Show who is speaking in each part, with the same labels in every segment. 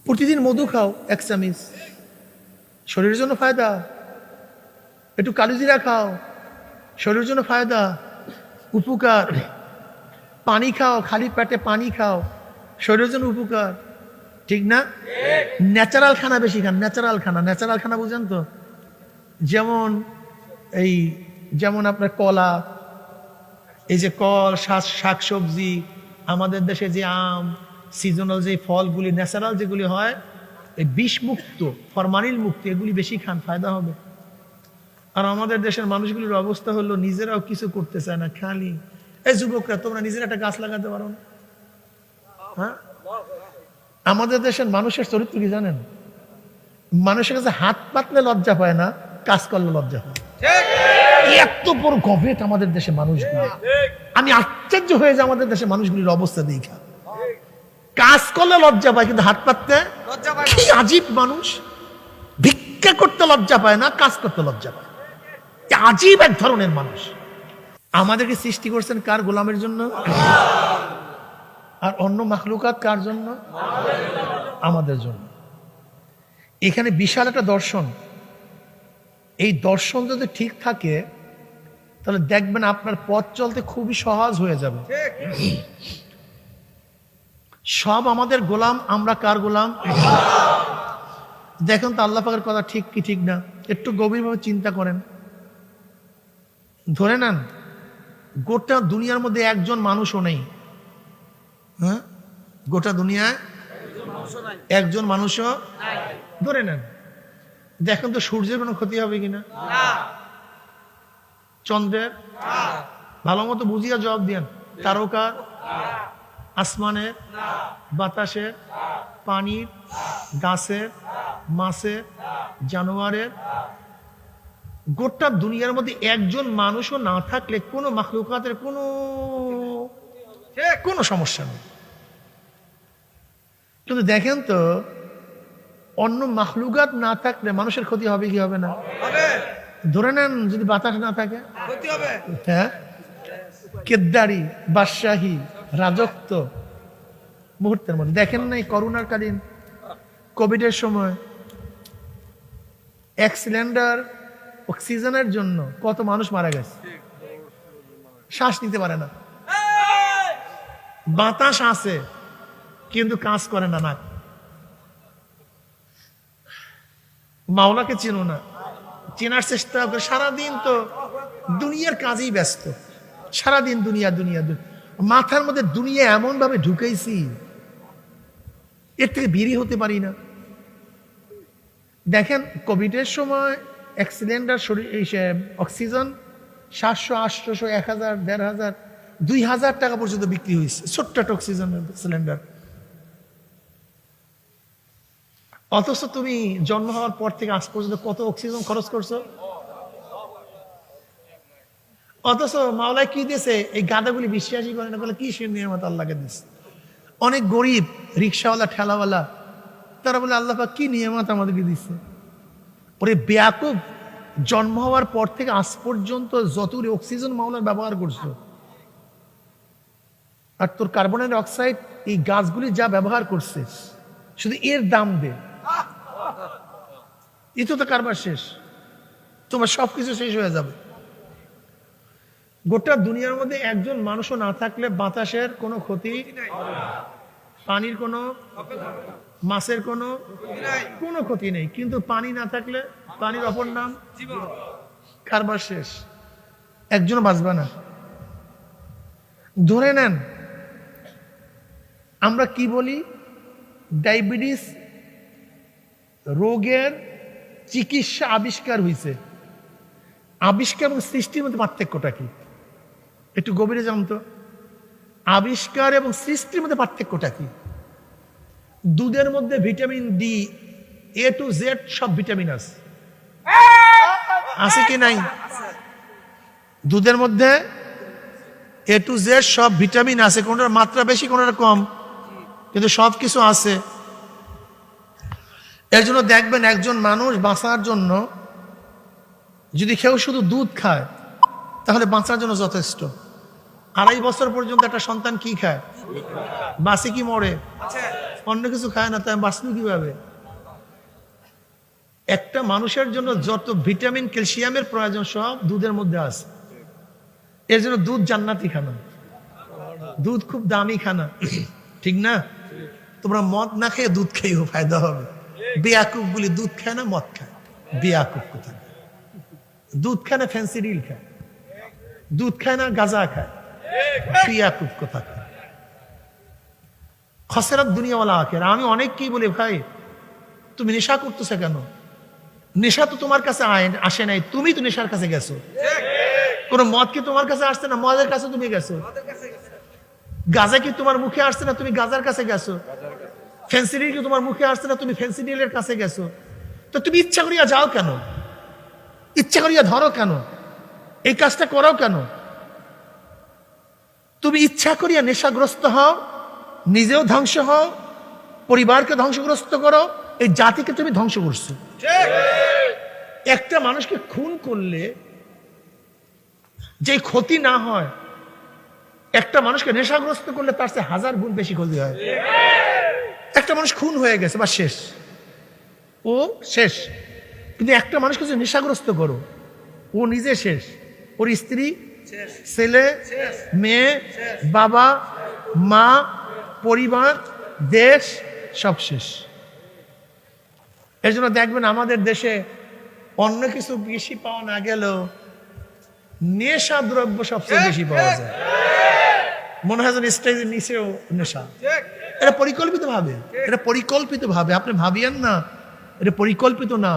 Speaker 1: প্রতিদিন মধু খাও 1 চামচ, শরীরের জন্য ফায়দা। একটু কালিজিরা খাও, শরীরের জন্য ফায়দা, উপকার। পানি খাও, খালি পেটে পানি খাও, শরীরের জন্য উপকার, ঠিক না? ন্যাচারাল খানা বেশি খান, ন্যাচারাল খানা। ন্যাচারাল খানা বুঝেন তো? যেমন আপনার কলা, এই যে কল, শাক সবজি, আমাদের দেশে যে আম, সিজনাল যে ফলগুলি, ন্যাচারাল যেগুলি হয়, এই বিষ মুক্ত, ফরমালিন মুক্ত, এগুলি বেশি খান, ফায়দা হবে। আর আমাদের দেশের মানুষগুলির অবস্থা হলো নিজেরাও কিছু করতে চায় না, খালি। এই যুবকরা, তোমরা নিজেরা একটা গাছ লাগাতে পারো না? হ্যাঁ, আমাদের দেশের মানুষের চরিত্র কি জানেন? মানুষের কাছে হাত পাতলে লজ্জা পায় না, কাজ করলে লজ্জা হয়। এত বড় গভীর আমাদের দেশে মানুষগুলি, আমি আশ্চর্য হয়ে যাই আমাদের দেশের মানুষগুলির অবস্থা দেখা। কাজ করলে লজ্জা পায়, কিন্তু হাত পাততে লজ্জা পায়। কি আজীব মানুষ! ভিক্ষা করতে লজ্জা পায় না, কাজ করতে লজ্জা পায়। আজীব এক ধরনের মানুষ। আমাদেরকে সৃষ্টি করছেন কার? গোলামের জন্য। আর অন্য মাখলুকাত কার জন্য? আমাদের জন্য। এখানে বিশাল একটা দর্শন। এই দর্শন যদি ঠিক থাকে তাহলে দেখবেন আপনার পথ চলতে খুবই সহজ হয়ে যাবে। সব আমাদের গোলাম, আমরা কার গোলাম? দেখেন তো আল্লাহ পাকের কথা ঠিক কি ঠিক না, একটু গভীরভাবে চিন্তা করেন। ধরে নেন গোটা দুনিয়ার মধ্যে একজন মানুষও নেই। হ্যাঁ, গোটা দুনিয়ায় একজন মানুষও ধরে নেন। দেখেন তো সূর্যের কোনো ক্ষতি হবে কিনা, চন্দ্রের? ভালো মতো বুঝিয়া জবাব দিয়েন। তারকার, আসমানের, বাতাসের, পানির, গাছের, মাছের, জানোয়ারের, গোটা দুনিয়ার মধ্যে একজন মানুষও না থাকলে কোনো মাখলুকাতের কোনো সমস্যা নেই। কিন্তু দেখেন তো অন্য মাখলুকাত না থাকলে মানুষের ক্ষতি হবে কি হবে না? ধরে নেন যদি বাতাস না থাকে, হ্যাঁ, কেদ্দারি, বাদশাহী, রাজত্ব মুহূর্তের মধ্যে। দেখেন নাই করোনার কালীন কোভিডের সময় 1 সিলিন্ডার অক্সিজেনের জন্য কত মানুষ মারা গেছে, শ্বাস নিতে পারে না। বাতাস আছে কিন্তু কাজ করে না নাক। মাওলাকে চিনো না, চেনার চেষ্টা করে। সারাদিন তো দুনিয়ার কাজেই ব্যস্ত, সারাদিন দুনিয়া দুনিয়া। মাথার মধ্যে দুনিয়া এমন ভাবে ঢুকেছি এর থেকে বেরিয়ে হতে পারি না। দেখেন কোভিডের সময় 1 সিলিন্ডার অক্সিজেন 700, 800, 1000, 1500, 2000 টাকা পর্যন্ত বিক্রি হয়েছে, ছোট্ট একটা অক্সিজেন সিলিন্ডার। অথচ তুমি জন্ম হওয়ার পর থেকে আজ পর্যন্ত কত অক্সিজেন খরচ করছো? অথচ মাওলায় কি দিয়েছে? এই গাদাগুলি বিশ্বাসই করে না, বলে কি সে নিয়ামত আল্লাহকে দিচ্ছে। অনেক গরিব রিক্সাওয়ালা, ঠেলাওয়ালা, তারা বলে আল্লাহ পাক কি নিয়ামত আমাদেরকে দিচ্ছে। ওরে বেয়াকুব, জন্ম হওয়ার পর থেকে আজ পর্যন্ত যতগুলি অক্সিজেন মাওলার ব্যবহার করছো, আর তোর কার্বন অক্সাইড এই গাছগুলি যা ব্যবহার করছে, শুধু এর দাম দে, এ তো কারবার শেষ, তোমার সবকিছু শেষ হয়ে যাবে। গোটা দুনিয়ার মধ্যে একজন মানুষও না থাকলে বাতাসের কোনো ক্ষতি, পানির কোনো, মাছের কোনো ক্ষতি নেই। কিন্তু পানি না থাকলে, পানির অপর নাম কারবার শেষ, একজনও বাঁচবে না। ধরে নেন আমরা কি বলি, ডায়াবেটিস রোগের চিকিৎসা আবিষ্কার হয়েছে। আবিষ্কার এবং সৃষ্টির মধ্যে পার্থক্যটা কি? একটু গভীরে জানতো। আবিষ্কার এবং সৃষ্টির মধ্যে পার্থক্যটা কি? দুধের মধ্যে vitamin D, A to Z সব ভিটামিন আছে কি নাই? দুধের মধ্যে A to Z সব ভিটামিন আছে, কোনটার মাত্রা বেশি কোনটার কম, কিন্তু সব কিছু আছে। এর জন্য দেখবেন একজন মানুষ বাঁচার জন্য যদি কেউ শুধু দুধ খায় তাহলে বাঁচার জন্য যথেষ্ট। 2.5 বছর পর্যন্ত একটা সন্তান কি খায়? বাঁচে কি মরে? অন্য কিছু খায় না, তাই বাঁচলো কিভাবে? একটা মানুষের জন্য যত ভিটামিন ক্যালসিয়ামের প্রয়োজন সব দুধের মধ্যে আছে। এর জন্য দুধ জান্নাতি খানা, দুধ খুব দামি খানা, ঠিক না? তোমরা মদ না খেয়ে দুধ খেয়েও ফায়দা হবে। বেয়াকুব বলি দুধ খায় না, মদ খায়। বেয়াকুব কোথায়? দুধ খায় না ফেন্সিডিল খায়, দুধ খায় না গাঁজা খায়। বেয়াকুব কোথায়? খসরাত দুনিয়াওয়ালা আখের। আমি অনেককেই বলি, ভাই তুমি নেশা করতেছো কেন? নেশা তো তোমার কাছে আসে নাই, তুমি তো নেশার কাছে গেছো। কোন মদ কি তোমার কাছে আসছে না? মদের কাছে তুমি গেছো। গাঁজা কি তোমার মুখে আসছে না? তুমি গাঁজার কাছে গেছো। ফেন্সিডিল কি তোমার মুখে আসছে না? তুমি ফেন্সিডিলের কাছে গেছো। তো তুমি ইচ্ছা করিয়া যাও কেন? ইচ্ছা করিয়া ধরো কেন? এই কাজটা করো কেন? তুমি ইচ্ছা করিয়া নেশাগ্রস্ত হও, নিজেও ধ্বংস হও, পরিবারকে ধ্বংসগ্রস্ত করো, এই জাতিকে তুমি ধ্বংস করছো। একটা মানুষকে খুন করলে যে ক্ষতি না হয়, একটা মানুষকে নেশাগ্রস্ত করলে তার চেয়ে 1000 গুণ বেশি ক্ষতি হয়। একটা মানুষ খুন হয়ে গেছে বা শেষ, ও শেষ। কিন্তু একটা মানুষকে যদি নেশাগ্রস্ত করো, ও নিজে শেষ, ওর স্ত্রী, ছেলে, মেয়ে, বাবা, মা, পরিবার, দেশ সব শেষ। এর জন্য দেখবেন আমাদের দেশে অন্য কিছু বেশি পাওয়া না গেলেও নেশা দ্রব্য সবচেয়ে বেশি পাওয়া যায়। মনে হয় যেন স্টেজের নিচেও নেশা। এটা পরিকল্পিত ভাবে, এটা পরিকল্পিত ভাবে। আপনি ভাবিয়েন না এটা পরিকল্পিত না।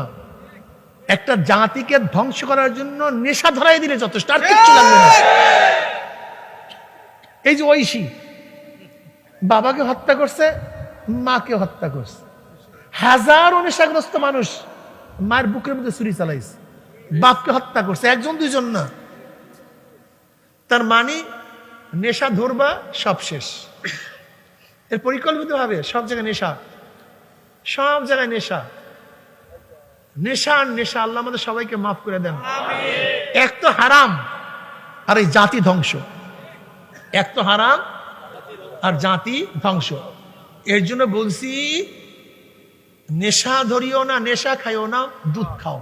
Speaker 1: একটা জাতিকে ধ্বংস করার জন্য নেশা ধরাই দিলে যথেষ্ট, আর কিচ্ছু লাগবে না। এই যে ঐশী বাবাকে হত্যা করছে, মাকে হত্যা করছে। হাজারো নেশাগ্রস্ত মানুষ মায়ের বুকের মধ্যে ছুরি চালাইছে, বাপকে হত্যা করছে, একজন দুইজন না। তার মানে নেশা ধরবা সব শেষ। এর পরিকল্পিত ভাবে সব জায়গায় নেশা, সব জায়গায় নেশা, নেশা আর নেশা। আল্লাহ আমাদের সবাইকে মাফ করে দেন। এক তো হারাম আর এই জাতি ধ্বংস, এক তো হারাম আর জাতি ধ্বংস। এর জন্য বলছি নেশা ধরিও না, নেশা খাইও না, দুধ খাও।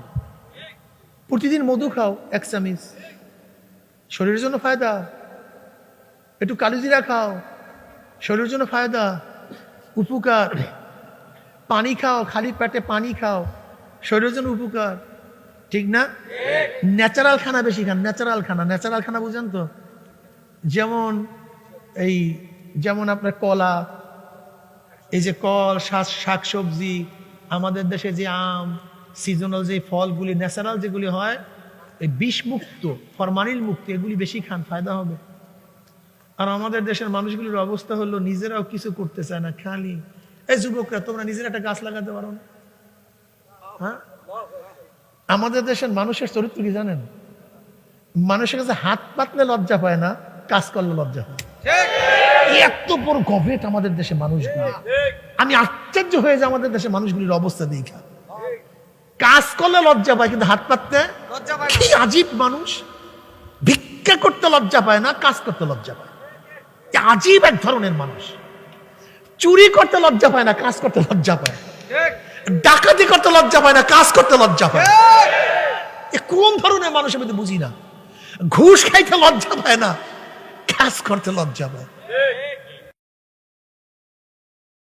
Speaker 1: প্রতিদিন মধু খাও 1 চামচ, শরীরের জন্য ফায়দা। একটু কালোজিরা খাও, শরীরের জন্য ফায়দা, উপকার। পানি খাও, খালি পেটে পানি খাও, শরীরের জন্য উপকার, ঠিক না? ন্যাচারাল খানা বেশি খান, ন্যাচারাল খানা। ন্যাচারাল খানা বুঝেন তো? যেমন আপনার কলা, এই যে কল, শাকসবজি, আমাদের দেশে যে আম, সিজনাল যে ফলগুলি, ন্যাচারাল যেগুলি হয়, এই বিষমুক্ত, ফরমালিন মুক্ত, এগুলি বেশি খান, ফায়দা হবে। আর আমাদের দেশের মানুষগুলির অবস্থা হলো নিজেরাও কিছু করতে চায় না, খালি। এই যুবকরা, তোমরা নিজেরা একটা গাছ লাগাতে পারো না? হ্যাঁ, আমাদের দেশের মানুষের চরিত্র কি জানেন? মানুষের কাছে হাত পাতলে লজ্জা পায় না, কাজ করলে লজ্জা পায়। এত বড় গভীর আমাদের দেশে মানুষগুলি। আমি আশ্চর্য হয়ে যাই আমাদের দেশে মানুষগুলির অবস্থা দেখা। কাজ করলে লজ্জা পায় কিন্তু হাত পাততে লজ্জা পায়। কি আজীব মানুষ! ভিক্ষা করতে লজ্জা পায় না, কাজ করতে লজ্জা পায়। আজীব এক ধরনের মানুষ। চুরি করতে লজ্জা পায় না, কাজ করতে লজ্জা পায়। ডাকাতি করতে লজ্জা পায় না, কাজ করতে লজ্জা পায়। এ কোন ধরনের মানুষ আমি তো বুঝি না। ঘুষ খাইতে লজ্জা পায় না, কাজ করতে লজ্জা পায়।